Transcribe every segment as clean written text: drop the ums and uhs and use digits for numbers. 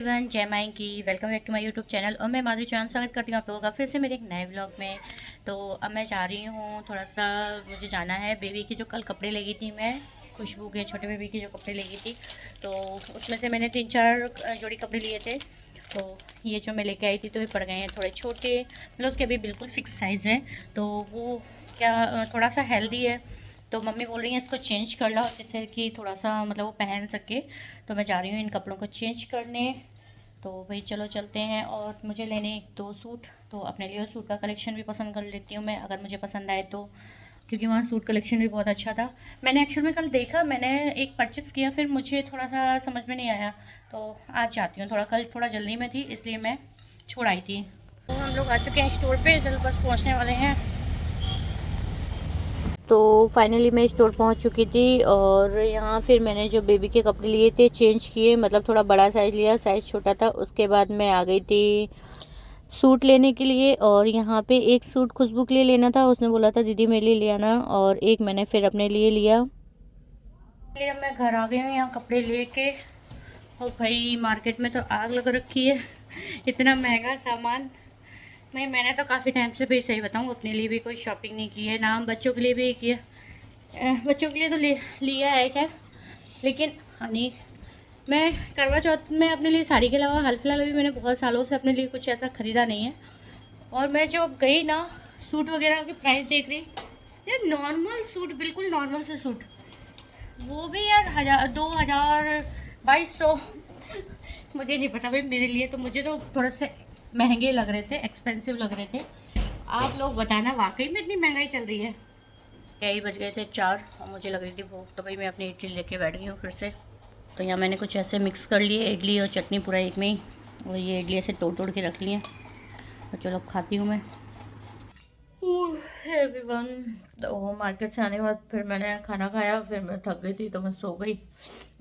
Everyone, जय माई की। Welcome back to my YouTube channel और मैं माधुरी चौहान स्वागत करती हूँ आप लोगों का फिर से मेरे एक नए व्लॉग में। तो अब मैं जा रही हूँ, थोड़ा सा मुझे जाना है। बेबी की जो कल कपड़े लेगी थी मैं, खुशबू के छोटे बेबी की जो कपड़े लेगी थी, तो उसमें से मैंने 3-4 जोड़ी कपड़े लिए थे। तो ये जो मैं लेके आई थी तो ये पड़ गए हैं थोड़े छोटे, मतलब उसके अभी बिल्कुल फिक्स साइज़ है। तो वो क्या थोड़ा सा हेल्दी है, तो मम्मी बोल रही हैं इसको चेंज कर लो जिससे कि थोड़ा सा मतलब वो पहन सके। तो मैं जा रही हूँ इन कपड़ों को चेंज करने। तो भाई चलो चलते हैं। और मुझे लेने 1-2 सूट, तो अपने लिए सूट का कलेक्शन भी पसंद कर लेती हूँ मैं, अगर मुझे पसंद आए तो, क्योंकि वहाँ सूट कलेक्शन भी बहुत अच्छा था। मैंने एक्चुअल में कल देखा, मैंने एक परचेस किया, फिर मुझे थोड़ा सा समझ में नहीं आया, तो आज जाती हूँ। कल थोड़ा जल्दी में थी इसलिए मैं छोड़ आई थी। तो हम लोग आ चुके हैं स्टोर पे, जल्द बस पहुँचने वाले हैं। तो फाइनली मैं स्टोर पहुंच चुकी थी और यहाँ फिर मैंने जो बेबी के कपड़े लिए थे चेंज किए, मतलब थोड़ा बड़ा साइज़ लिया, साइज़ छोटा था। उसके बाद मैं आ गई थी सूट लेने के लिए। और यहाँ पे एक सूट खुशबू के लिए लेना था, उसने बोला था दीदी मेरे लिए ले आना, और एक मैंने फिर अपने लिए लिया। अब मैं घर आ गई हूँ यहाँ कपड़े लेके। और भाई मार्केट में तो आग लग रखी है, इतना महंगा सामान। मैंने तो काफ़ी टाइम से, भाई सही बताऊँ, अपने लिए भी कोई शॉपिंग नहीं की है ना, बच्चों के लिए भी किया। बच्चों के लिए तो लिया है खैर, लेकिन नहीं, मैं करवा चौथ में अपने लिए साड़ी के अलावा हाल फिलहाल अभी मैंने बहुत सालों से अपने लिए कुछ ऐसा ख़रीदा नहीं है। और मैं जब गई ना, सूट वगैरह की प्राइस देख रही, ये नॉर्मल सूट, बिल्कुल नॉर्मल से सूट, वो भी यार 1000, 2200। मुझे नहीं पता भाई, मेरे लिए तो, मुझे तो थोड़े से महंगे लग रहे थे, एक्सपेंसिव लग रहे थे। आप लोग बताना वाकई में इतनी महंगाई चल रही है। यही बज गए थे 4 और मुझे लग रही थी भूख, तो भाई मैं अपनी इडली लेके बैठ गई हूँ फिर से। तो यहाँ मैंने कुछ ऐसे मिक्स कर लिए, इडली और चटनी पूरा एक में ही, और ये इडली ऐसे तोड़ के रख लिए। तो चलो अब खाती हूँ मैं। एवरीवन, तो मार्केट से आने के बाद फिर मैंने खाना खाया, फिर मैं थक गई थी तो मैं सो गई।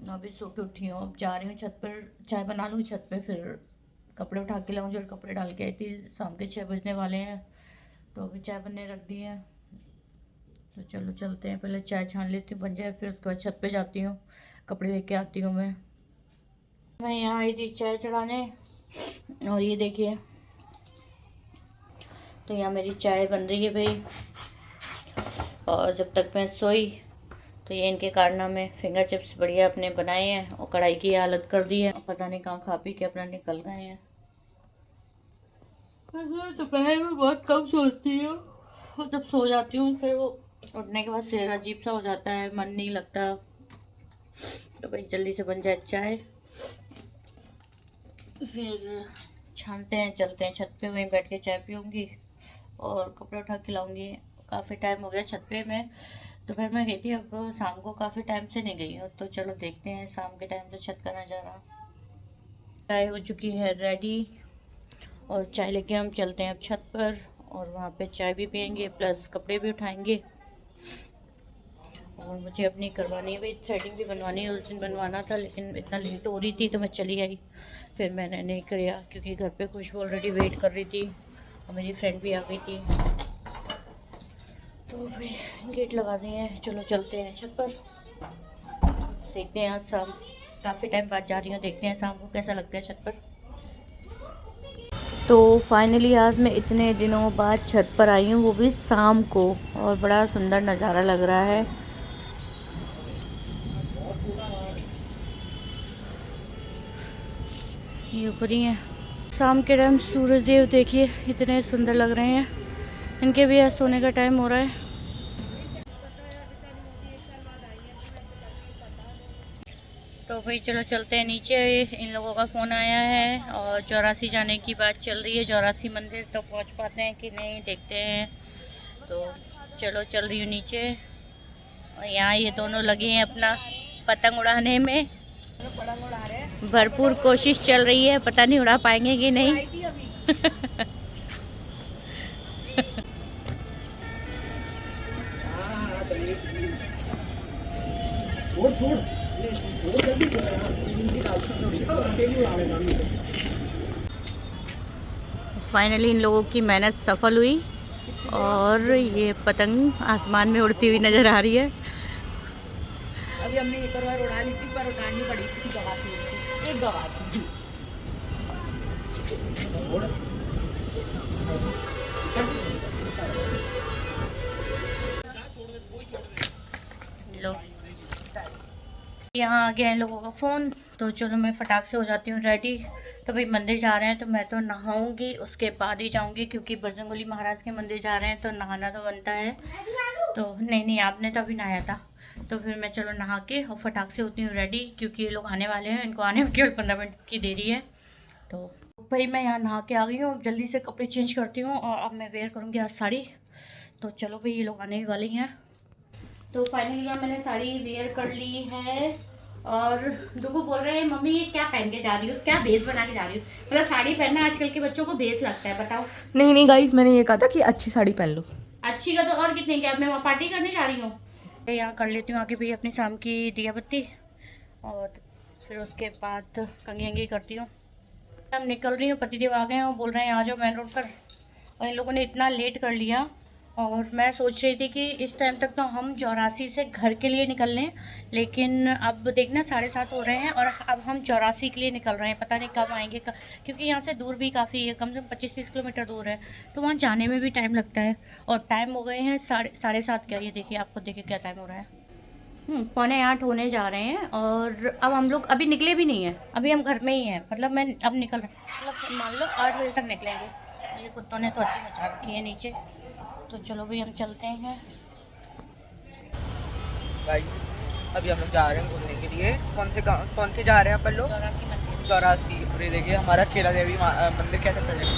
अभी सो के उठी हूँ, अब जा रही हूँ छत पर, चाय बना लूँ छत पे, फिर कपड़े उठा के लाऊँ। जो कपड़े डाल के आई थी, शाम के 6 बजने वाले हैं, तो अभी चाय बनने रख दी है। तो चलो चलते हैं, पहले चाय छान लेती हूँ, बन जाए, फिर उसके बाद छत पे जाती हूँ, कपड़े लेके आती हूँ मैं यहाँ आई थी चाय चढ़ाने। और ये देखिए, तो यहाँ मेरी चाय बन रही है भाई। और जब तक मैं सोई तो ये इनके कारनामे, फिंगर चिप्स बढ़िया अपने बनाए हैं और कढ़ाई की हालत कर दी है। पता नहीं कहाँ खा पी के अपना निकल गए हैं। दोपहर में बहुत कम सोती हूँ, और जब सो जाती हूँ फिर वो उठने के बाद सिर अजीब सा हो जाता है, मन नहीं लगता। तो भाई जल्दी से बन जाए चाय, फिर छानते हैं, चलते हैं छत पे, वहीं बैठ के चाय पीऊँगी और कपड़े उठा के लाऊँगी। काफ़ी टाइम हो गया छत पे, मैं दोपहर में गई थी, अब शाम को काफ़ी टाइम से नहीं गई हूँ। तो चलो देखते हैं शाम के टाइम से छत का नज़ारा। चाय हो चुकी है रेडी, और चाय लेके हम चलते हैं अब छत पर, और वहाँ पे चाय भी पियेंगे प्लस कपड़े भी उठाएंगे। और मुझे अपनी करवानी है भाई, थ्रेडिंग भी बनवानी है, उस दिन बनवाना था लेकिन इतना लेट हो रही थी तो मैं चली आई। फिर मैंने नहीं किया क्योंकि घर पे खुशबू ऑलरेडी वेट कर रही थी और मेरी फ्रेंड भी आ गई थी। तो भाई गेट लगा दिए, चलो चलते हैं छत पर, देखते हैं आज शाम, काफ़ी टाइम बाद जा रही हूँ, देखते हैं शाम को कैसा लगता है छत पर। तो फाइनली आज मैं इतने दिनों बाद छत पर आई हूँ, वो भी शाम को, और बड़ा सुंदर नज़ारा लग रहा है। ये ऊपर ही है, शाम के टाइम सूरज देव देखिए इतने सुंदर लग रहे हैं। इनके भी आज सोने का टाइम हो रहा है। तो भाई चलो चलते हैं नीचे, इन लोगों का फ़ोन आया है और 84 जाने की बात चल रही है। 84 मंदिर तो पहुंच पाते हैं कि नहीं देखते हैं। तो चलो चल रही हूँ नीचे, और यहाँ ये दोनों लगे हैं अपना पतंग उड़ाने में, भरपूर कोशिश चल रही है, पता नहीं उड़ा पाएंगे कि नहीं। फाइनली इन लोगों की मेहनत सफल हुई और ये पतंग आसमान में उड़ती हुई नज़र आ रही है। अभी हमने एक बार उड़ा ली थी, पर उड़ानी पड़ी किसी गवाह से, एक गवाह थी। लो, यहाँ आ गया इन लोगों का फ़ोन, तो चलो मैं फटाक से हो जाती हूँ रेडी। तो भाई मंदिर जा रहे हैं तो मैं तो नहाऊंगी, उसके बाद ही जाऊंगी, क्योंकि बजरंगबली महाराज के मंदिर जा रहे हैं तो नहाना तो बनता है। तो नहीं, आपने तो अभी नहाया था। तो फिर मैं चलो नहा के और फटाक से होती हूँ रेडी, क्योंकि ये लोग आने वाले हैं, इनको आने में केवल 15 मिनट की देरी है। तो भाई मैं यहाँ नहा के आ गई हूँ, जल्दी से कपड़े चेंज करती हूँ और अब मैं वेयर करूँगी आज साड़ी। तो चलो भाई ये लोग आने ही वाले हैं। तो फाइनली यहाँ मैंने साड़ी वेयर कर ली है और दुगु बोल रहे हैं मम्मी ये क्या पहन के जा रही हो, क्या भेस बना के जा रही हो। मतलब साड़ी पहनना आजकल के बच्चों को भेस लगता है, बताओ। नहीं गाइस, मैंने ये कहा था कि अच्छी साड़ी पहन लो। अच्छी का तो और कितने क्या, मैं वहाँ पार्टी करने जा रही हूँ। यहाँ कर लेती हूँ आगे भी अपनी शाम की दिया बत्ती और फिर उसके बाद कंघी अंगी करती हूँ। अब निकल रही हूँ, पतिदेव आ गए हैं और बोल रहे हैं आ जाओ मेन रोड पर। और इन लोगों ने इतना लेट कर लिया और मैं सोच रही थी कि इस टाइम तक तो हम 84 से घर के लिए निकल लें, लेकिन अब देखना 7:30 हो रहे हैं और अब हम 84 के लिए निकल रहे हैं। पता नहीं कब आएंगे, क्योंकि यहाँ से दूर भी काफ़ी है, कम से कम 25-30 किलोमीटर दूर है, तो वहाँ जाने में भी टाइम लगता है। और टाइम हो गए हैं 7:30। क्या ये देखिए, आपको देखिए क्या टाइम हो रहा है, 7:45 होने जा रहे हैं। और अब हम लोग अभी निकले भी नहीं हैं, अभी हम घर में ही हैं। मतलब मैं अब निकल रहा, मतलब मान लो 8 बजे तक निकलेंगे। ये कुत्तों ने तो अच्छी मचा रखी है नीचे। तो चलो भाई हम चलते हैं। गाइस अभी हम लोग जा रहे हैं घूमने के लिए। कौन से जा रहे हैं अपन लोग? 84 मंदिर। 84। और ये देखिए हमारा खेला देवी मंदिर कैसा चलेगा।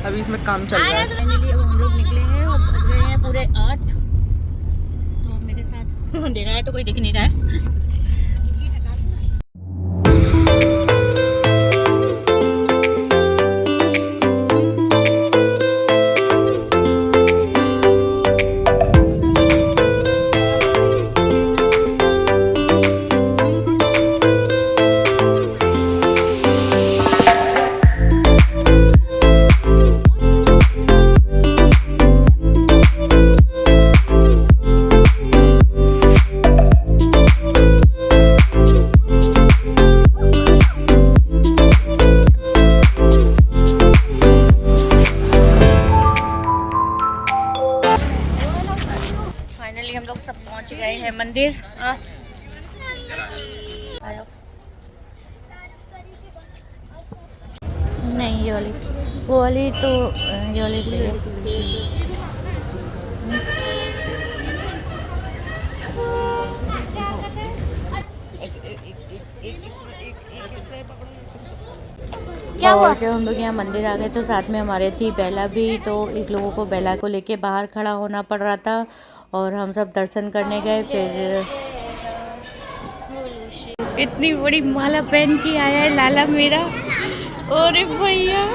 अभी इसमें काम चल रहा है। फाइनली अब हम लोग निकले हैं और बज गए हैं पूरे 8। तो मेरे साथ दे रहा है तो कोई दिख नहीं रहा है। हम लोग सब पहुंच गए हैं मंदिर। नहीं ये वाली, वो वाली तो ये वाली क्या हुआ? जब हम लोग यहाँ मंदिर आ गए तो साथ में हमारे थी बेला भी, तो एक लोगों को बेला को लेके बाहर खड़ा होना पड़ रहा था और हम सब दर्शन करने गए। फिर इतनी बड़ी माला पहन के आया है लाला मेरा, अरे भैया।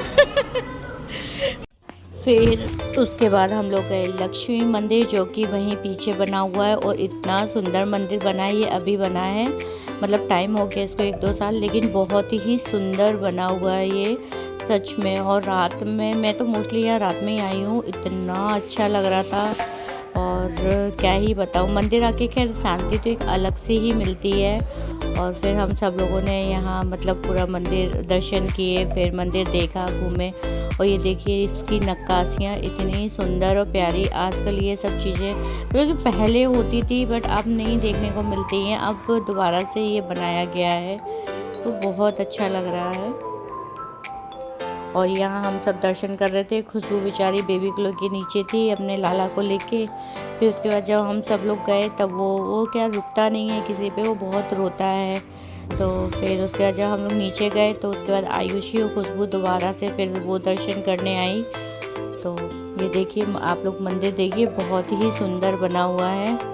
फिर उसके बाद हम लोग गए लक्ष्मी मंदिर, जो कि वहीं पीछे बना हुआ है और इतना सुंदर मंदिर बना है। ये अभी बना है, मतलब टाइम हो गया इसको 1-2 साल, लेकिन बहुत ही सुंदर बना हुआ है ये सच में। और रात में, मैं तो मोस्टली यहाँ रात में ही आई हूँ, इतना अच्छा लग रहा था और क्या ही बताऊँ। मंदिर आके खैर शांति तो एक अलग से ही मिलती है। और फिर हम सब लोगों ने यहाँ मतलब पूरा मंदिर दर्शन किए, फिर मंदिर देखा, घूमे। और ये देखिए इसकी नक्काशियाँ इतनी सुंदर और प्यारी। आजकल ये सब चीज़ें मतलब जो पहले होती थी बट अब नहीं देखने को मिलती हैं, अब दोबारा से ये बनाया गया है, तो बहुत अच्छा लग रहा है। और यहाँ हम सब दर्शन कर रहे थे। खुशबू बेचारी बेबी क्लो के नीचे थी अपने लाला को लेके। फिर उसके बाद जब हम सब लोग गए तब वो क्या रुकता नहीं है किसी पे, वो बहुत रोता है। तो फिर उसके बाद जब हम लोग नीचे गए तो उसके बाद आयुषी और खुशबू दोबारा से फिर वो दर्शन करने आई। तो ये देखिए आप लोग मंदिर देखिए, बहुत ही सुंदर बना हुआ है।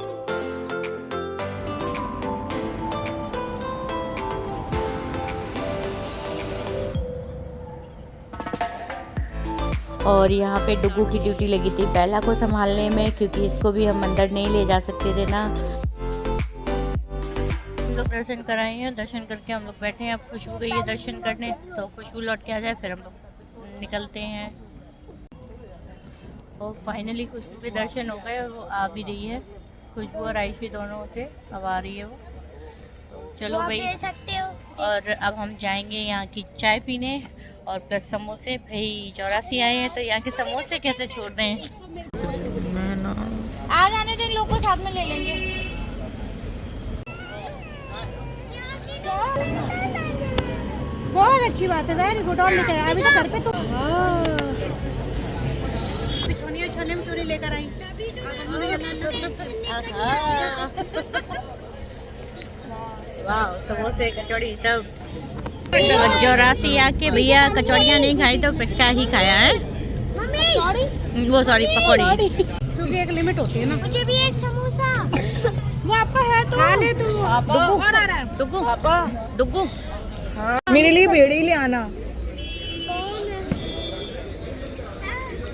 और यहाँ पे डुगू की ड्यूटी लगी थी बेला को संभालने में, क्योंकि इसको भी हम अंदर नहीं ले जा सकते थे ना। हम लोग दर्शन कराए हैं, दर्शन करके हम लोग बैठे हैं। अब खुशबू गई है दर्शन करने, तो खुशबू लौट के आ जाए फिर हम लोग निकलते हैं। और फाइनली खुशबू के दर्शन हो गए और वो आ भी रही है। खुशबू और आयुषी दोनों थे, अब आ रही है वो। तो चलो भाई, दे सकते हो। और अब हम जाएंगे यहाँ की चाय पीने और प्लस समोसे। भाई 84 आए हैं तो यहाँ के समोसे कैसे छोड़ दें। आ जाने दें, लोग को साथ में ले लेंगे। बहुत अच्छी बात है, वेरी गुड। और लेकर आया अभी तो घर पे तो छोने में चोरी लेकर आई। वाह, समोसे कचौड़ी सब। 84 आके भैया कचौड़ियाँ नहीं खाई तो पिट्ठा ही खाया है। वो सॉरी पकौड़ी, क्योंकि एक लिमिट होती है ना। मुझे भी एक समोसा। वो आपका है तो खा ले तू। डुगू डुगू मेरे लिए बेड़ी ले आना।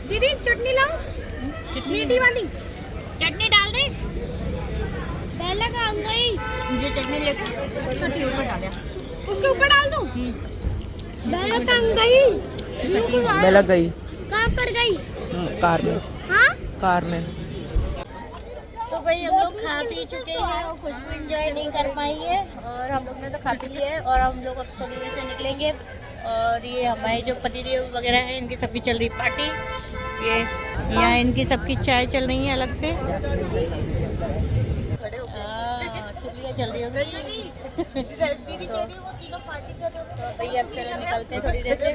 दीदी चटनी लाओ, मीठी वाली चटनी डाल दे। पहले काम गई। मुझे चटनी लेकर चटनी ऊपर डाल दिया। उसके ऊपर डाल दूं। पहले काम गई। बेला गई कहाँ पर गई? कार में। हाँ? कार में। तो भाई हम लोग खा पी चुके हैं और खुशबू एंजॉय नहीं कर पाई है, और हम लोग ने तो खा पी लिया है और हम लोग अब थोड़ी देर से निकलेंगे। और ये हमारे जो पतिदेव वगैरह हैं इनकी सबकी चल रही पार्टी। ये यहाँ इनकी सबकी चाय चल रही है अलग से। चुगलियाँ चल रही होगी। तो भैया अब चलो निकलते हैं थोड़ी देर से।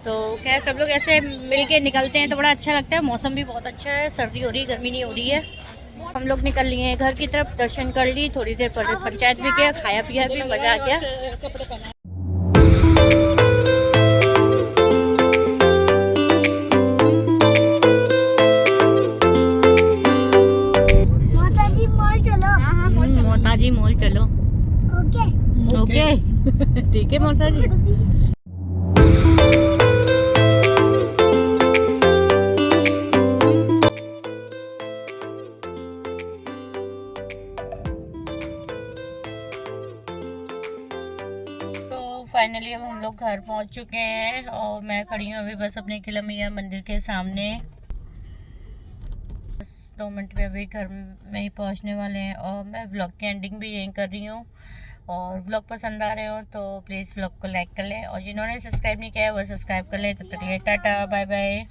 तो खैर सब लोग ऐसे मिलके निकलते हैं तो बड़ा अच्छा लगता है। मौसम भी बहुत अच्छा है, सर्दी हो रही है, गर्मी नहीं हो रही है। हम लोग निकल लिए हैं घर की तरफ, दर्शन कर ली, थोड़ी देर पंचायत भी किया, खाया पिया भी, मजा आ गया। मोताजी मॉल चलो। मोताजी मॉल चलो। ओके। ओके ठीक है मोताजी। फाइनली अब हम लोग घर पहुंच चुके हैं और मैं खड़ी हूँ अभी बस अपने किला मैया मंदिर के सामने। बस 2 मिनट में अभी घर में ही पहुंचने वाले हैं और मैं व्लॉग की एंडिंग भी यहीं कर रही हूँ। और व्लॉग पसंद आ रहे हो तो प्लीज़ व्लॉग को लाइक कर लें और जिन्होंने सब्सक्राइब नहीं किया है वो सब्सक्राइब कर लें। तब तक के लिए टाटा बाय बाय।